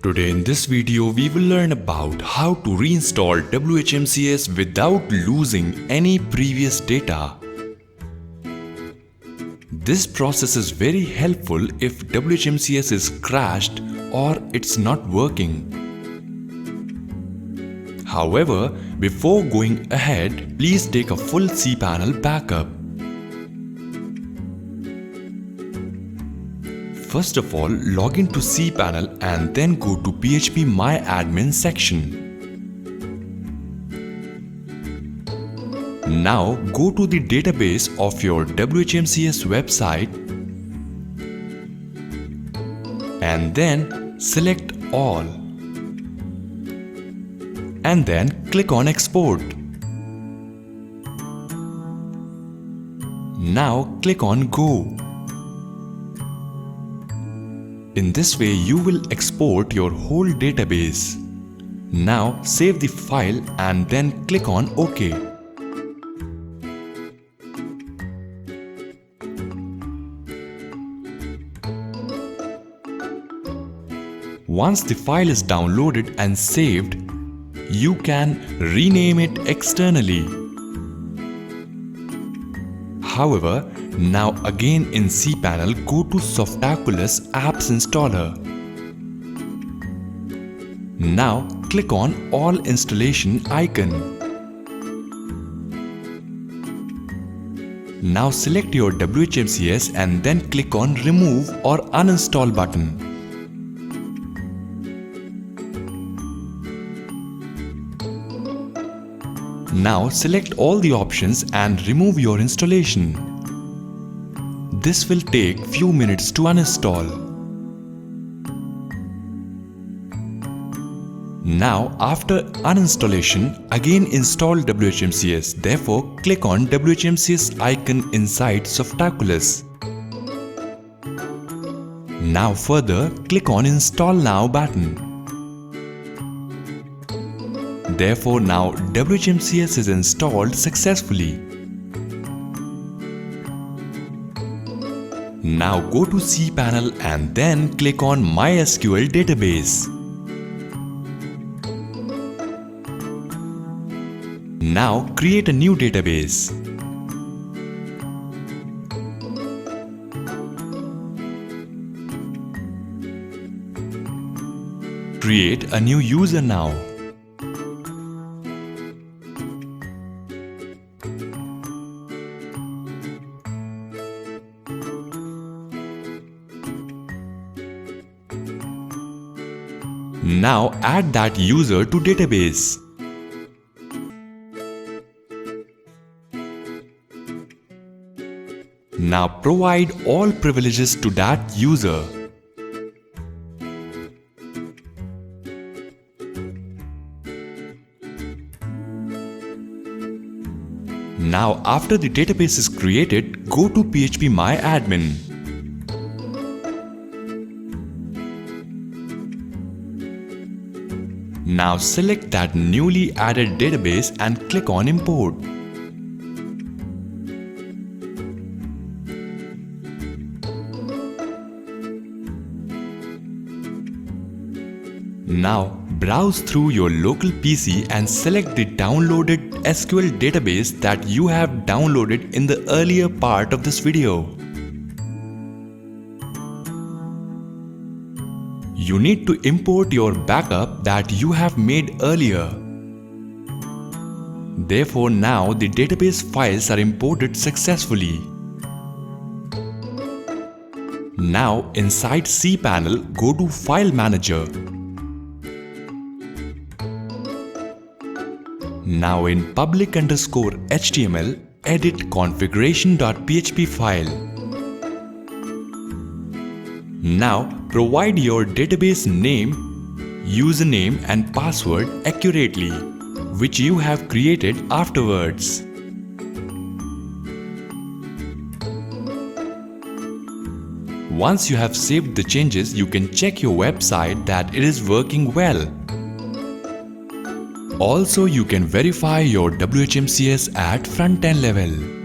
Today in this video we will learn about how to reinstall WHMCS without losing any previous data. This process is very helpful if WHMCS is crashed or it's not working. However, before going ahead, please take a full cPanel backup. First of all, log into cPanel and then go to phpMyAdmin section. Now go to the database of your WHMCS website and then select all and then click on export. Now click on go. In this way you will export your whole database. Now save the file and then click on OK. Once the file is downloaded and saved, you can rename it externally. However, now again in cPanel go to Softaculous Apps Installer. Now click on All Installation icon. Now select your WHMCS and then click on Remove or Uninstall button. Now select all the options and remove your installation. This will take few minutes to uninstall. Now after uninstallation, again install WHMCS. Therefore, click on WHMCS icon inside Softaculous. Now further, click on Install Now button. Therefore, now WHMCS is installed successfully. Now go to cPanel and then click on MySQL Database. Now create a new database. Create a new user now. Now add that user to database. Now provide all privileges to that user. Now after the database is created, go to phpMyAdmin. Now select that newly added database and click on Import. Now browse through your local PC and select the downloaded SQL database that you have downloaded in the earlier part of this video. You need to import your backup that you have made earlier. Therefore, now the database files are imported successfully. Now inside cPanel, go to File Manager. Now in public_HTML, edit configuration.php file. Now provide your database name, username and password accurately, which you have created afterwards. Once you have saved the changes, you can check your website that it is working well. Also, you can verify your WHMCS at front-end level.